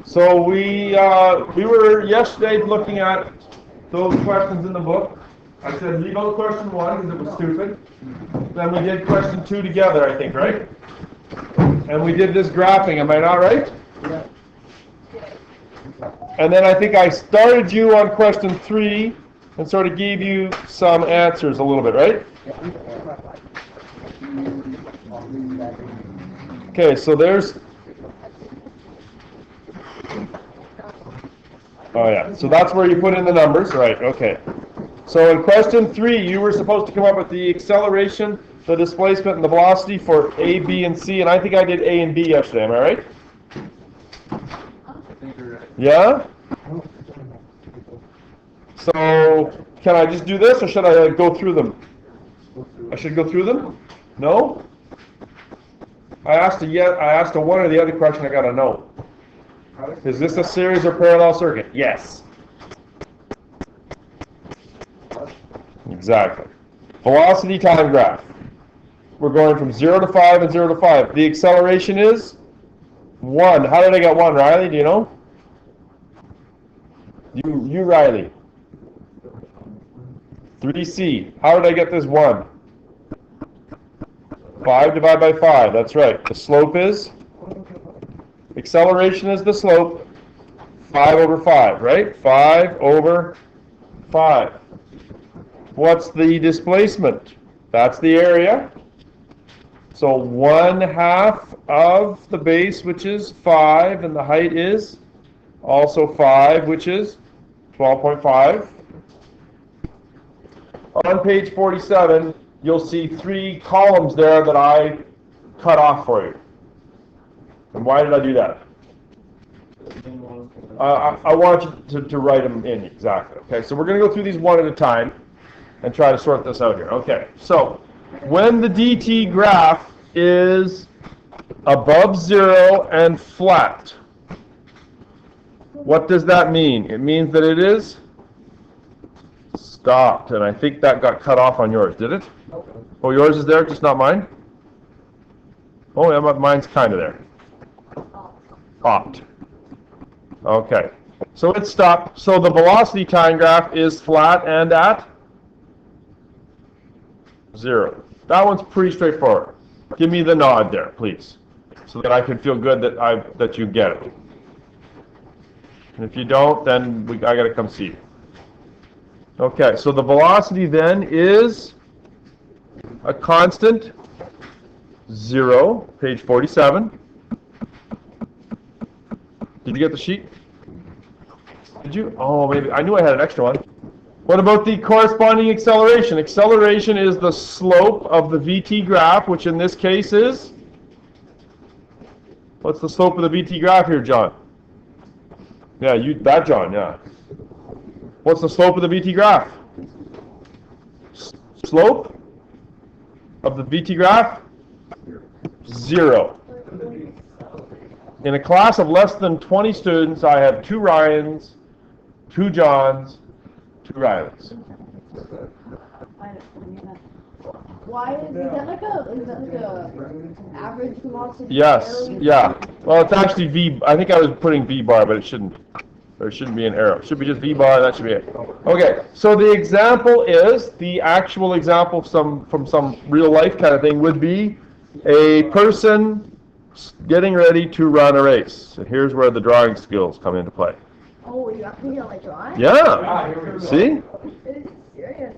So we were yesterday looking at those questions in the book. I said leave out question 1 because it was stupid. Then we did question 2 together, I think, right? And we did this graphing, am I not right? Yeah. And then I think I started you on question 3 and sort of gave you some answers a little bit, right? Okay, so there's... Oh yeah, so that's where you put in the numbers, right, okay. So in question 3, you were supposed to come up with the acceleration, the displacement, and the velocity for A, B, and C, and I think I did A and B yesterday, am I right? Yeah? So, can I just do this, or should I go through them? I should go through them? No? I asked a one or the other question, I got a no. Is this a series or parallel circuit? Yes. Exactly. Velocity time graph. We're going from 0 to 5 and 0 to 5. The acceleration is 1. How did I get 1, Riley? Do you know? You Riley. 3c. How did I get this 1? 5 divided by 5. That's right. The slope is? Acceleration is the slope. 5 over 5, right? 5 over 5. What's the displacement? That's the area. So 1/2 of the base, which is 5, and the height is also 5, which is 12.5. On page 47, you'll see 3 columns there that I cut off for you. And why did I do that? I want you to write them in exactly. Okay, so we're going to go through these one at a time and try to sort this out here. Okay, so when the dt graph is above 0 and flat, what does that mean? It means that it is stopped, and I think that got cut off on yours, did it? Oh, yours is there, just not mine? Oh, yeah, mine's kind of there. Opt. Okay, so it's stopped. So the velocity time graph is flat and at 0. That one's pretty straightforward. Give me the nod there, please, so that I can feel good that you get it. And if you don't, then I got to come see you. Okay, so the velocity then is a constant 0, page 47. Did you get the sheet? Did you? Oh, maybe. I knew I had an extra one. What about the corresponding acceleration? Acceleration is the slope of the VT graph, which in this case is? What's the slope of the VT graph here, John? Yeah, that John, yeah. What's the slope of the VT graph? Slope of the VT graph? 0. In a class of less than 20 students, I have 2 Ryans, 2 Johns, 2 Rileys. Why is that like a average velocity? Yes, yeah. Well, it's actually V. I think I was putting V bar, but it shouldn't. There shouldn't be an arrow. It should be just V bar. That should be it. Okay. So the example is the actual example from some real life kind of thing would be a person getting ready to run a race. And here's where the drawing skills come into play. Oh, you have to be like drawing? Yeah. See? Serious.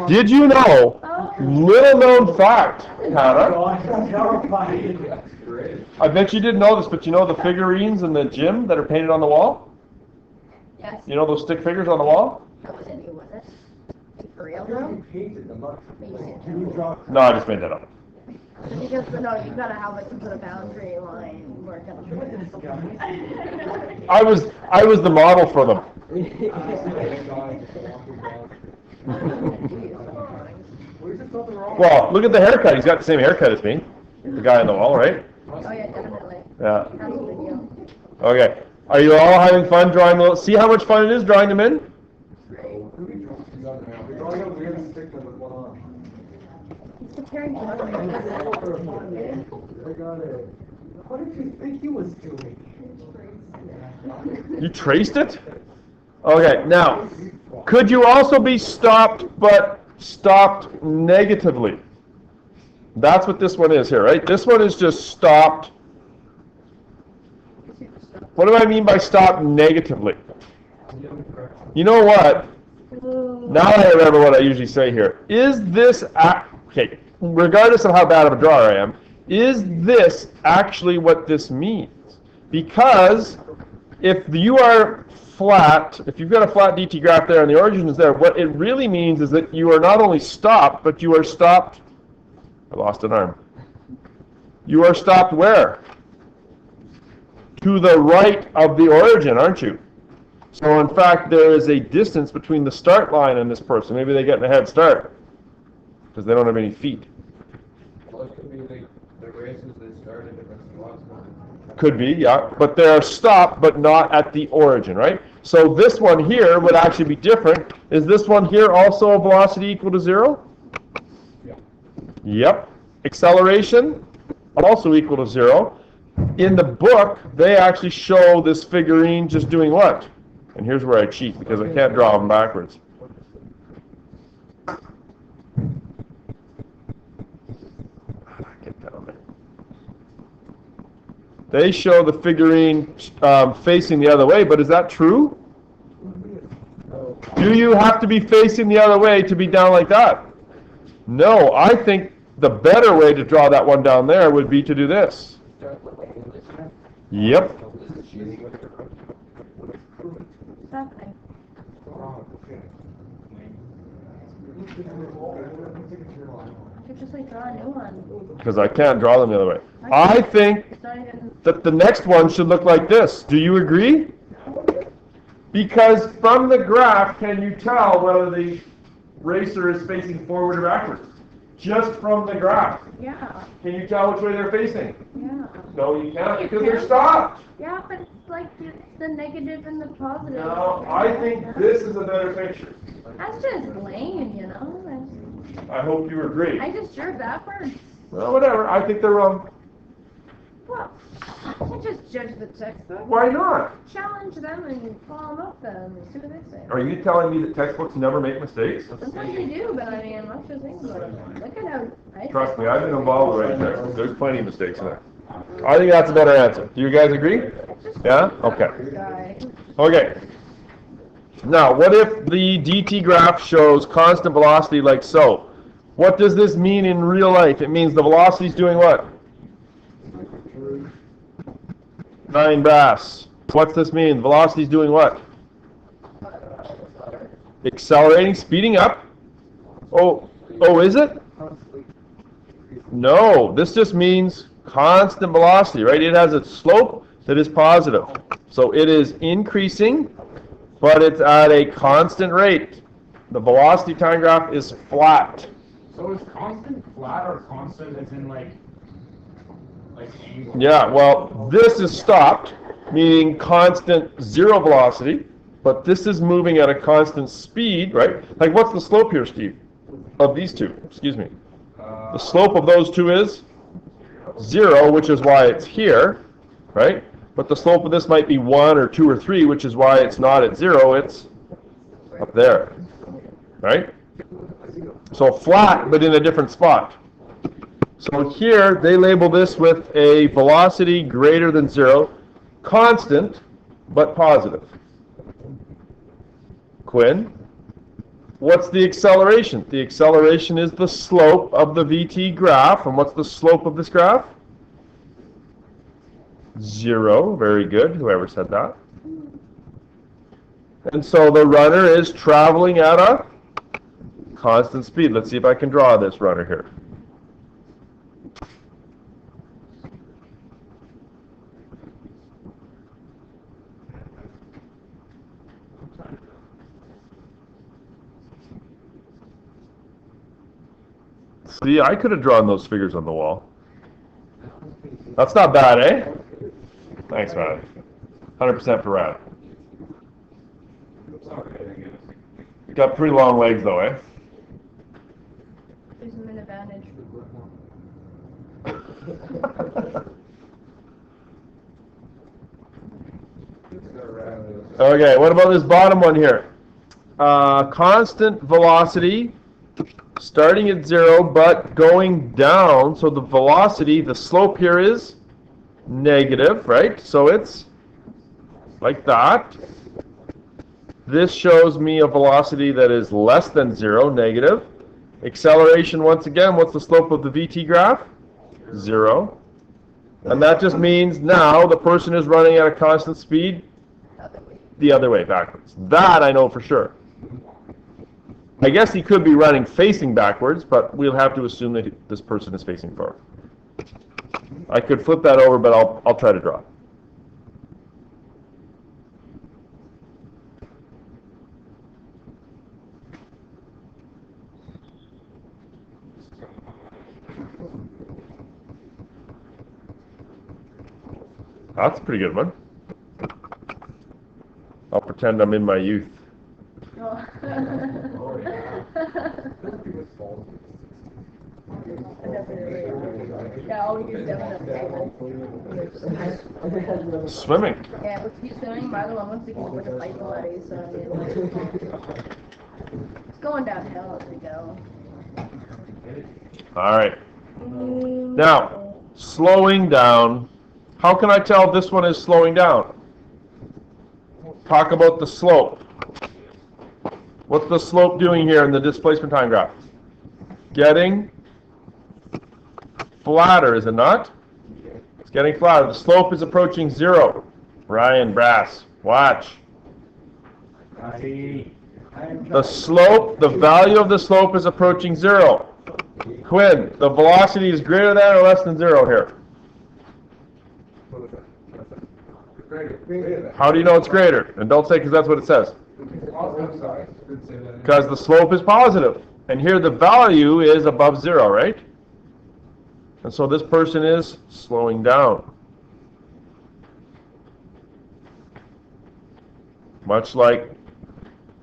Did you know? Little known fact, Hannah. I bet you didn't know this, but you know the figurines in the gym that are painted on the wall? Yes. You know those stick figures on the wall? That wasn't you, was it? For real though? No, I just made that up. Because no, you gotta have like some sort of boundary line work on. I was the model for them. Well, look at the haircut. He's got the same haircut as me. The guy on the wall, right? Oh yeah, definitely. Yeah. That's a video. Okay. Are you all having fun drawing the... See how much fun it is drawing them in? What did you think he was doing? You traced it? Okay, now, could you also be stopped, but stopped negatively? That's what this one is here, right? This one is just stopped. What do I mean by stopped negatively? You know what? Now I remember what I usually say here. Is this, okay, regardless of how bad of a drawer I am, is this actually what this means? Because if you are flat, if you've got a flat DT graph there and the origin is there, what it really means is that you are not only stopped, but you are stopped. I lost an arm. You are stopped where? To the right of the origin, aren't you? So in fact, there is a distance between the start line and this person. Maybe they get a head start because they don't have any feet. Well, it could be the races that start in different spots. Could be, yeah. But they're stopped, but not at the origin, right? So this one here would actually be different. Is this one here also a velocity equal to 0? Yeah. Yep. Acceleration also equal to 0. In the book, they actually show this figurine just doing what? And here's where I cheat because I can't draw them backwards. Get down there. They show the figurine facing the other way, but is that true? Do you have to be facing the other way to be down like that? No, I think the better way to draw that one down there would be to do this. Yep. Something. You could just like draw a new one. Because I can't draw them the other way. I think It's not even. that the next one should look like this. Do you agree? Because from the graph, can you tell whether the racer is facing forward or backwards? Just from the graph. Yeah. Can you tell which way they're facing? Yeah. No, you can't because they're stopped. Yeah, but it's like the negative and the positive. No, I think this is a better picture. That's just lame, you know. I hope you agree. I just drew backwards. Well, whatever. I think they're wrong. Well, I can't just judge the textbook. Why not? Challenge them and follow them up them and see what they say. Are you telling me that textbooks never make mistakes? Sometimes they do, but I mean, let's just think about it. Look at how I Trust me, I've been involved right there. There's plenty of mistakes in there. I think that's a better answer. Do you guys agree? Yeah? Okay. Guy. Okay. Now, what if the DT graph shows constant velocity like so? What does this mean in real life? It means the velocity is doing what? 9 brass. What's this mean? Velocity is doing what? Accelerating, speeding up. Oh, is it? No, this just means constant velocity, right? It has a slope that is positive. So it is increasing, but it's at a constant rate. The velocity time graph is flat. So is constant flat or constant as in like angle? Yeah, well, this is stopped, meaning constant zero velocity, but this is moving at a constant speed, right? Like, what's the slope here, Steve, of these two? Excuse me. The slope of those two is 0, which is why it's here, right? But the slope of this might be 1 or 2 or 3, which is why it's not at 0, it's up there, right? So flat, but in a different spot. So here, they label this with a velocity greater than 0, constant, but positive. Quinn? What's the acceleration? The acceleration is the slope of the VT graph. And what's the slope of this graph? 0. Very good. Whoever said that. And so the runner is traveling at a constant speed. Let's see if I can draw this runner here. See, I could have drawn those figures on the wall. That's not bad, eh? Thanks, Rad. 100% for Rad. Got pretty long legs, though, eh? Gives them an advantage. Okay, what about this bottom one here? Constant velocity starting at 0 but going down. So the velocity, the slope here is negative, right? So it's like that. This shows me a velocity that is less than 0, negative. Acceleration, once again, what's the slope of the VT graph? 0. And that just means now the person is running at a constant speed the other way, backwards. That I know for sure. I guess he could be running facing backwards, but we'll have to assume that this person is facing forward. I could flip that over, but I'll try to draw. That's a pretty good one. I'll pretend I'm in my youth. Swimming. Yeah, but he's swimming by the one once we can with a fight already, so it's going downhill as we go. All right. Now, slowing down. How can I tell this one is slowing down? Talk about the slope. What's the slope doing here in the displacement time graph? Getting flatter, is it not? It's getting flatter. The slope is approaching 0. Ryan, Brass, watch. The slope, the value of the slope is approaching 0. Quinn, the velocity is greater than or less than 0 here? How do you know it's greater? And don't say because that's what it says. Because the slope is positive. And here the value is above 0, right? And so this person is slowing down. Much like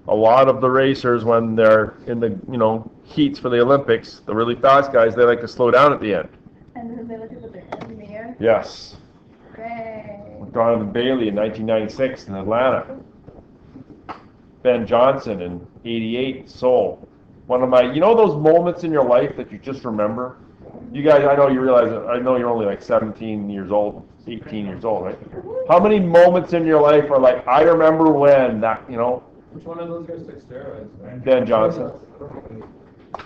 a lot of the racers when they're in the heats for the Olympics, the really fast guys, they like to slow down at the end. And then they look at the mirror. Yes. Great. Donovan Bailey in 1996 in Atlanta. Ben Johnson in 88 Seoul. One of my, those moments in your life that you just remember? You guys, I know you realize, I know you're only like 17 years old, 18 years old, right? How many moments in your life are like, I remember when that, Which one of those guys took steroids? Ben Johnson.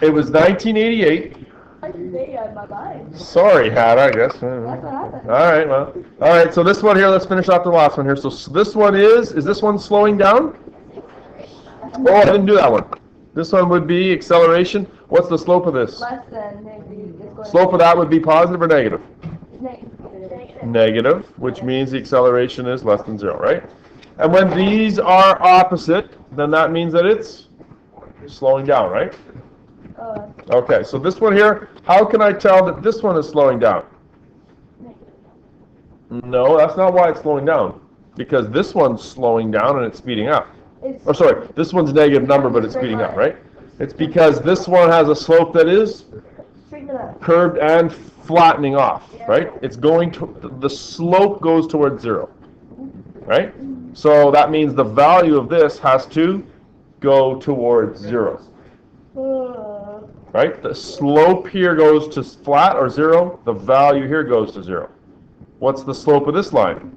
It was 1988. I stay on my mind. Sorry, Hannah, I guess. That's what happened. All right, well. All right, so this one here, let's finish off the last one here. So this one is this one slowing down? Oh, I didn't do that one. This one would be acceleration. What's the slope of this? Less than maybe. Slope of that would be positive or negative? Negative. Negative, which means the acceleration is less than 0, right? And when these are opposite, then that means that it's slowing down, right? Okay, so this one here, how can I tell that this one is slowing down? No, that's not why it's slowing down. Because this one's slowing down and it's speeding up. Or sorry, this one's negative number, but it's speeding up, right? It's because this one has a slope that is curved and flattening off, right? It's going to, the slope goes towards 0, right? So that means the value of this has to go towards 0. Right? The slope here goes to flat or 0. The value here goes to 0. What's the slope of this line?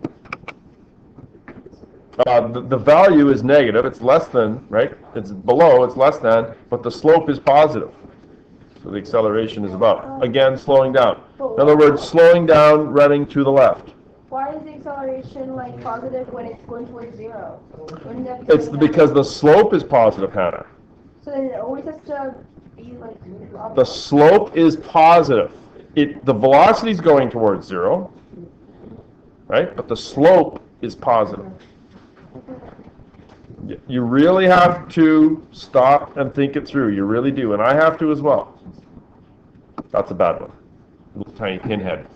The value is negative. It's less than, right? It's below, it's less than, but the slope is positive. So the acceleration is above. Again, slowing down. In other words, slowing down, running to the left. Why is the acceleration positive when it's going towards 0? It's because the slope is positive, Hannah. So then it always has to be the slope is positive. The velocity is going towards 0, right? But the slope is positive. You really have to stop and think it through. You really do, and I have to as well. That's a bad one. Little tiny pinhead.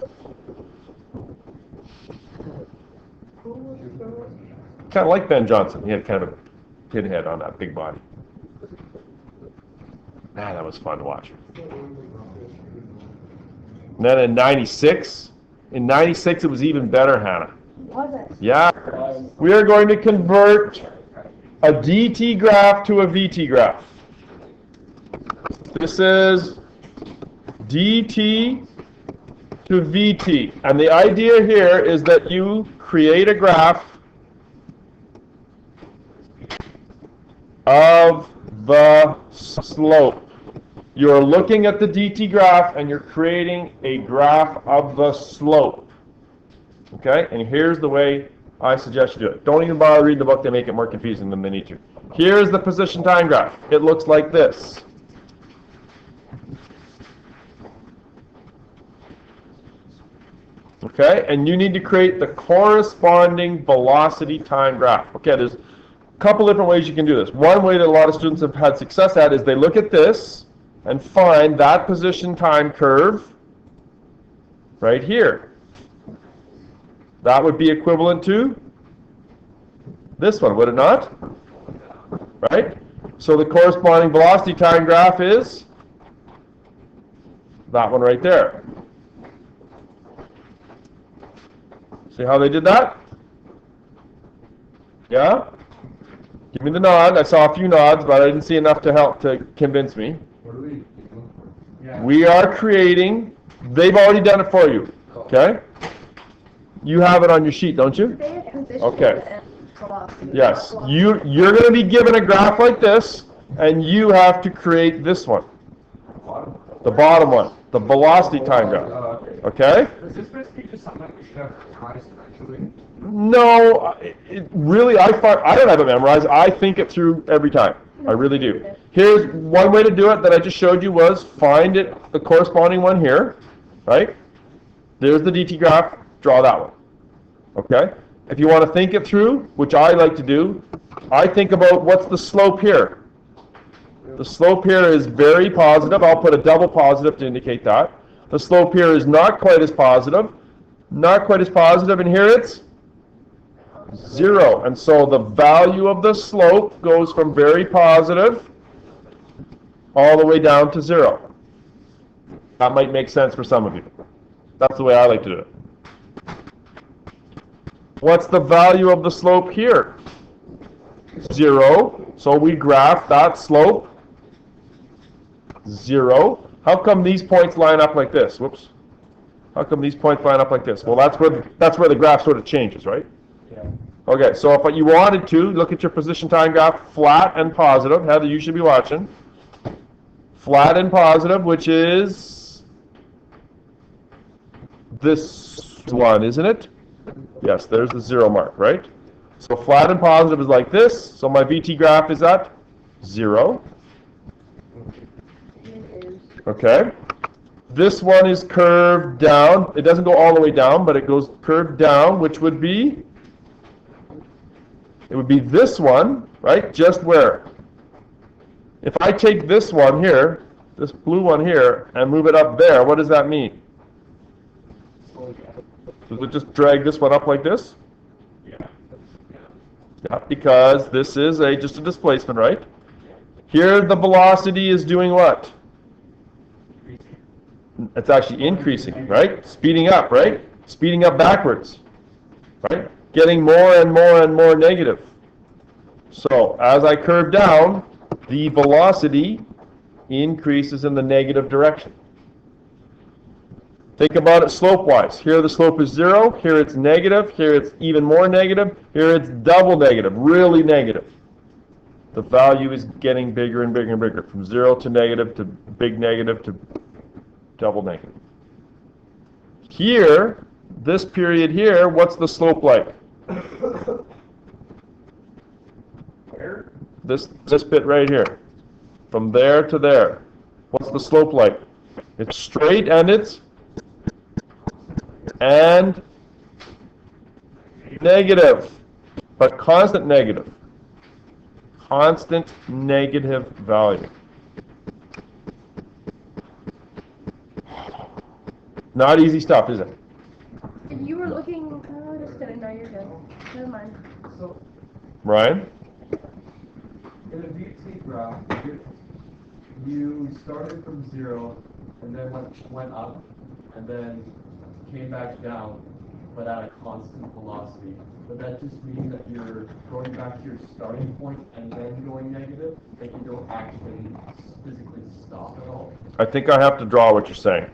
Kind of like Ben Johnson. He had kind of a pinhead on that big body. Man, that was fun to watch. And then in 96 it was even better, Hannah. Was it? Yeah. We are going to convert a DT graph to a VT graph. This is DT to VT. And the idea here is that you create a graph of the slope. You're looking at the DT graph and you're creating a graph of the slope. Okay? And here's the way I suggest you do it. Don't even bother reading the book, they make it more confusing than they need to. Here's the position time graph. It looks like this. Okay? And you need to create the corresponding velocity time graph. Okay, there's a couple different ways you can do this. One way that a lot of students have had success at is they look at this and find that position time curve right here. That would be equivalent to this one, would it not? Right? So the corresponding velocity time graph is that one right there. See how they did that? Yeah? Give me the nod. I saw a few nods, but I didn't see enough to help to convince me. What are we? Yeah. We are creating, they've already done it for you, okay? You have it on your sheet, don't you? They had position Okay. and velocity. Yes, Velocity. you're going to be given a graph like this, and you have to create this one, the bottom one, the velocity time graph, okay? Is this basically just something that we should have memorized eventually? No, really, I don't have it memorized. I think it through every time. I really do. Here's one way to do it that I just showed you was find it, the corresponding one here, right? There's the DT graph, draw that one, okay? If you want to think it through, which I like to do, I think about what's the slope here. The slope here is very positive. I'll put a double positive to indicate that. The slope here is not quite as positive, and here it's 0. And so the value of the slope goes from very positive all the way down to 0. That might make sense for some of you. That's the way I like to do it. What's the value of the slope here? 0. So we graph that slope. 0. How come these points line up like this? Whoops. How come these points line up like this? Well, that's where the graph sort of changes, right? Yeah. Okay, so if you wanted to, look at your position time graph, flat and positive. Heather, you should be watching. Flat and positive, which is this one, isn't it? Yes, there's the 0 mark, right? So flat and positive is like this. So my VT graph is at 0. Okay. This one is curved down. It doesn't go all the way down, but it goes curved down, which would be, it would be this one, right? Just where? If I take this one here, this blue one here, and move it up there, what does that mean? Does it just drag this one up like this? Yeah. Yeah, because this is just a displacement, right? Here the velocity is doing what? It's actually increasing, right? Speeding up, right? Speeding up backwards, right? Getting more and more and more negative. So as I curve down, the velocity increases in the negative direction. Think about it slope-wise. Here the slope is 0, here it's negative, here it's even more negative, here it's double negative, really negative. The value is getting bigger and bigger and bigger, from 0 to negative to big negative to double negative. Here, this period here, what's the slope like? Where? This bit right here. From there to there. What's the slope like? It's straight and it's negative, but constant negative. Constant negative value. Not easy stuff, is it? If you were looking, just kidding, no, you're good. Never mind. So, Ryan? in a VT graph, you started from 0 and then went up and then came back down. but at a constant velocity. But that just means that you're going back to your starting point and then going negative, that you don't actually physically stop at all. I think I have to draw what you're saying.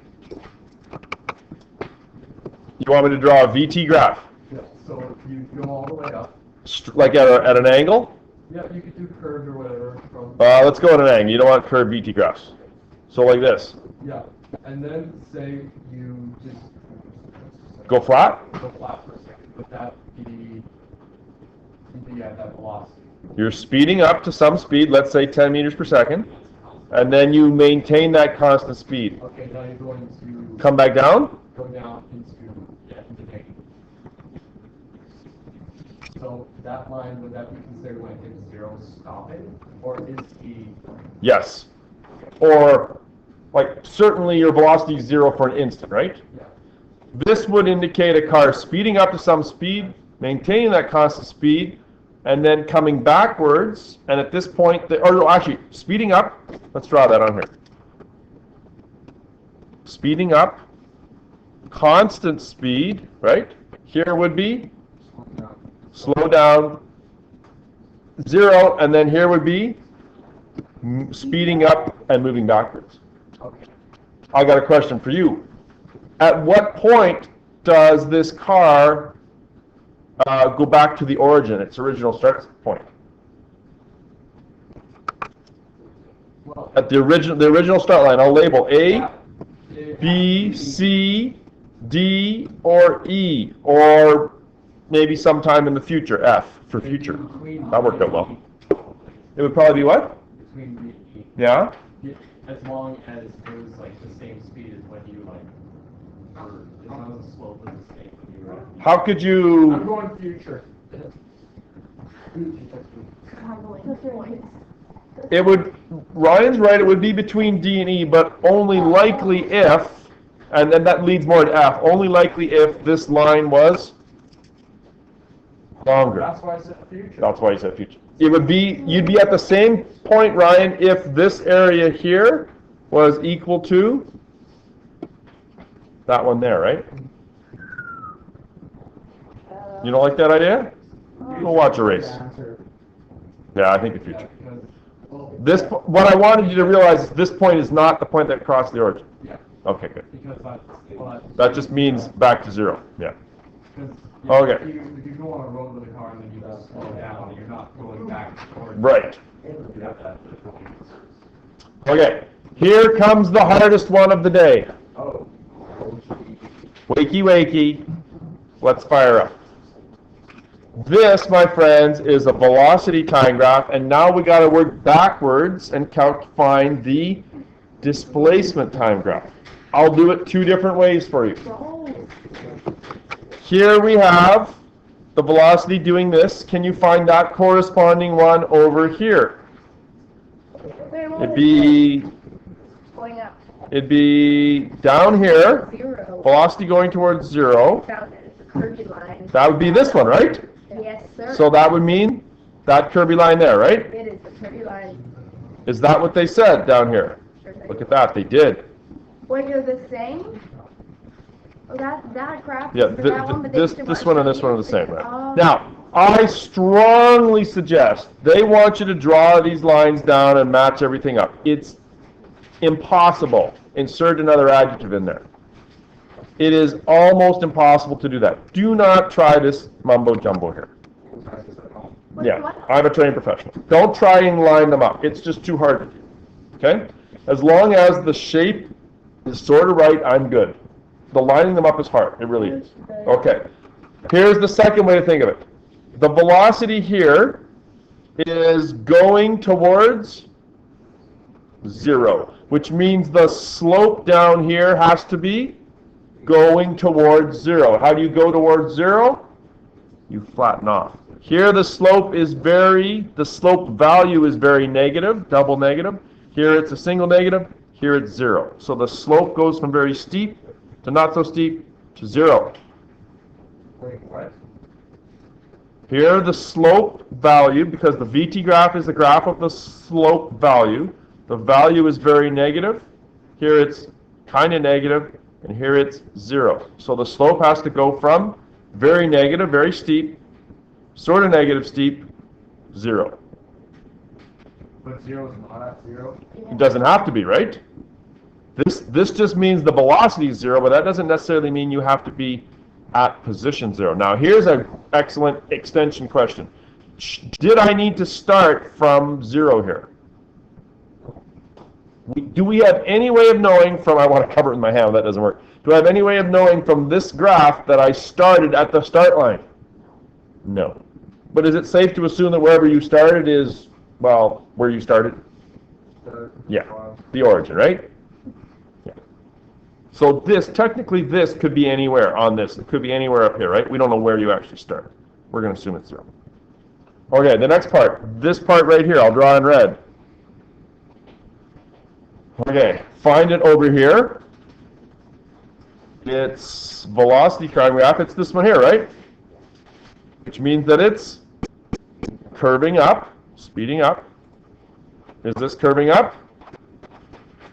You want me to draw a VT graph? Yeah, so you go all the way up. Like at an angle? Yeah, you could do curved or whatever from. Let's go at an angle. You don't want curved VT graphs. So like this. Yeah, and then say you just Go flat? go flat for a second. Would that be at that velocity? You're speeding up to some speed, let's say 10 meters per second, and then you maintain that constant speed. Okay, now you're going to Come back down? go down into negative. So that line, would that be considered when it hits zero stopping, or is the Yes. Or, like, certainly your velocity is 0 for an instant, right? yeah? This would indicate a car speeding up to some speed, maintaining that constant speed, and then coming backwards, and at this point, actually, speeding up, let's draw that on here. Speeding up, constant speed, right? Here would be slow down, 0, and then here would be speeding up and moving backwards. Okay. I got a question for you. At what point does this car go back to the origin, its original start point? Well, At the original start line, I'll label A, yeah, B, C, D, or E, or maybe sometime in the future, F for future. That worked out well. It would probably be what? Between B and E. Yeah? Yeah, as long as it was like the same speed as when you like, or as long as the slope was the same when you were. How could I'm you, going future. it would, Ryan's right, it would be between D and E, but only likely if, and then that leads more to F, only likely if this line was longer. That's why I said future. That's why he said future. It would be, you'd be at the same point, Ryan, if this area here was equal to that one there, right? You don't like that idea? We'll watch a race. Yeah, I think the Yeah, future. because, well, This, what I wanted you to realize is this point is not the point that crossed the origin. yeah, Okay, good. because that's, well, That just means back to 0, yeah. because Okay. if you go on a road with a car and then you just slow down, you're not going back towards. Right. You have that. Okay, here comes the hardest one of the day. Oh. Wakey, wakey. Let's fire up. This, my friends, is a velocity time graph, and now we got to work backwards and find the displacement time graph. I'll do it 2 different ways for you. Here we have the velocity doing this. Can you find that corresponding one over here? It'd be down here, Zero. velocity going towards 0. Found it. It's a curvy line. That would be this one, right? Yes, sir. So that would mean that curvy line there, right? It is the curvy line. Is that what they said down here? Sure thing. Look at that, they did. Wait, they're the same? Oh, that graph Yeah, is for that one, but they this just one and this one are the same, Oh. right? Now, I strongly suggest they want you to draw these lines down and match everything up. It's impossible. Insert another adjective in there. It is almost impossible to do that. Do not try this mumbo jumbo here. What's Yeah, what? I'm a trained professional. Don't try and line them up. It's just too hard to do. Okay? As long as the shape is sort of right, I'm good. The lining them up is hard. It really is. Okay. Here's the second way to think of it. The velocity here is going towards 0, which means the slope down here has to be going towards 0. How do you go towards 0? You flatten off. Here the slope value is very negative, double negative. Here it's a single negative, here it's 0. So the slope goes from very steep to not so steep to 0. Wait, what? Here the slope value, because the VT graph is the graph of the slope value, the value is very negative. Here it's kind of negative, and here it's 0. So the slope has to go from very negative, very steep, sort of negative, steep, 0. But 0 is not at 0. It doesn't have to be, right? This just means the velocity is 0, but that doesn't necessarily mean you have to be at position 0. Now, here's an excellent extension question. Did I need to start from 0 here? Do we have any way of knowing from, I want to cover it in my hand, that doesn't work. Do I have any way of knowing from this graph that I started at the start line? No. But is it safe to assume that wherever you started is, well, where you started? Yeah, the origin, right? Yeah. So technically this could be anywhere on this. It could be anywhere up here, right? We don't know where you actually start. We're going to assume it's 0. Okay, the next part. This part right here, I'll draw in red. Okay, find it over here. It's velocity time graph. It's this one here, right? Which means that it's curving up, speeding up. Is this curving up?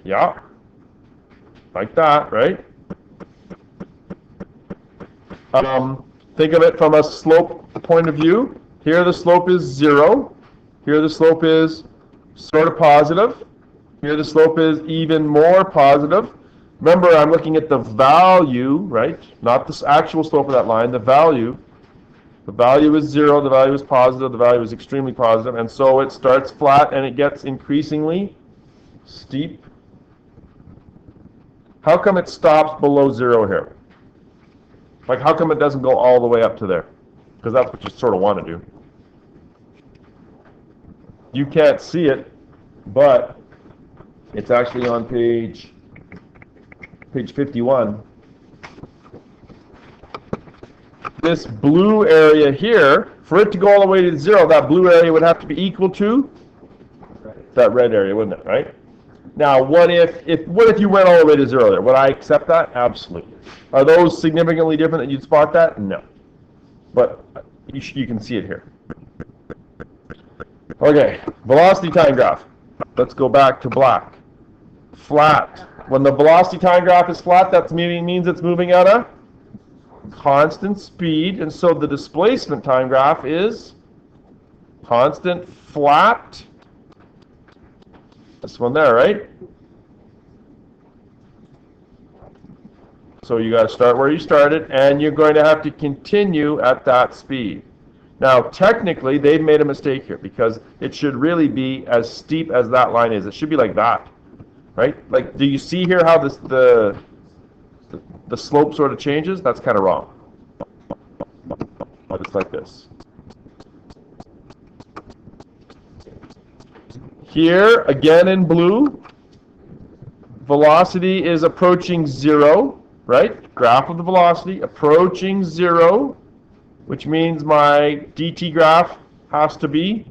Yeah. Like that, right? Think of it from a slope point of view. Here the slope is 0. Here the slope is sort of positive. Here the slope is even more positive. Remember, I'm looking at the value, right? Not the actual slope of that line, the value. The value is 0, the value is positive, the value is extremely positive, and so it starts flat and it gets increasingly steep. How come it stops below 0 here? Like, how come it doesn't go all the way up to there? Because that's what you sort of want to do. You can't see it, but it's actually on page 51. This blue area here, for it to go all the way to 0, that blue area would have to be equal to that red area, wouldn't it, right? Now, what if you went all the way to 0 there? Would I accept that? Absolutely. Are those significantly different that you'd spot that? No. But you can see it here. Okay, velocity time graph. Let's go back to black. Flat. When the velocity time graph is flat, that means it's moving at a constant speed, and so the displacement time graph is constant, flat. This one there, right? So you got to start where you started, and you're going to have to continue at that speed. Now, technically, they've made a mistake here, because it should really be as steep as that line is. It should be like that, right? Like, do you see here how the slope sort of changes? That's kind of wrong. But it's like this. Here, again in blue, velocity is approaching 0, right? Graph of the velocity approaching 0, which means my dt graph has to be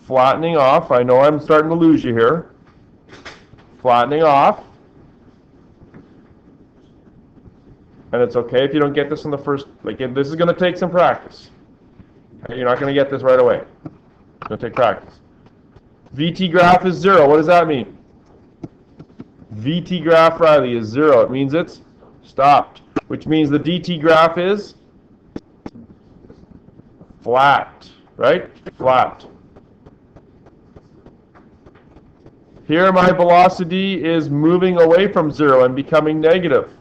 flattening off. I know I'm starting to lose you here. Flattening off. And it's okay if you don't get this in the first, this is going to take some practice. Okay, you're not going to get this right away. It's going to take practice. VT graph is 0. What does that mean? VT graph, Riley, is 0. It means it's stopped, which means the DT graph is flat, right? Flat. Here my velocity is moving away from 0 and becoming negative,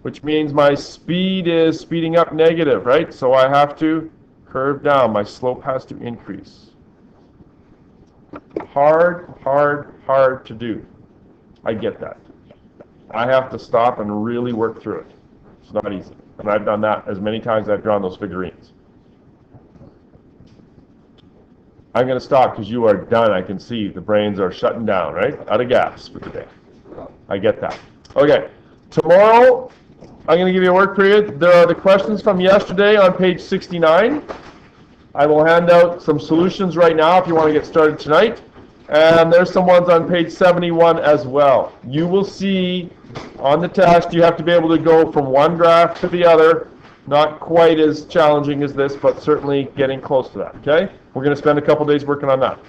which means my speed is speeding up negative, right? So I have to curve down. My slope has to increase. Hard, hard, hard to do. I get that. I have to stop and really work through it. It's not easy. And I've done that as many times as I've drawn those figurines. I'm going to stop because you are done. I can see the brains are shutting down, right? Out of gas for today. I get that. Okay. Tomorrow, I'm going to give you a work period. There are the questions from yesterday on page 69. I will hand out some solutions right now if you want to get started tonight. And there's some ones on page 71 as well. You will see on the test you have to be able to go from one graph to the other. Not quite as challenging as this, but certainly getting close to that, okay? We're going to spend a couple days working on that.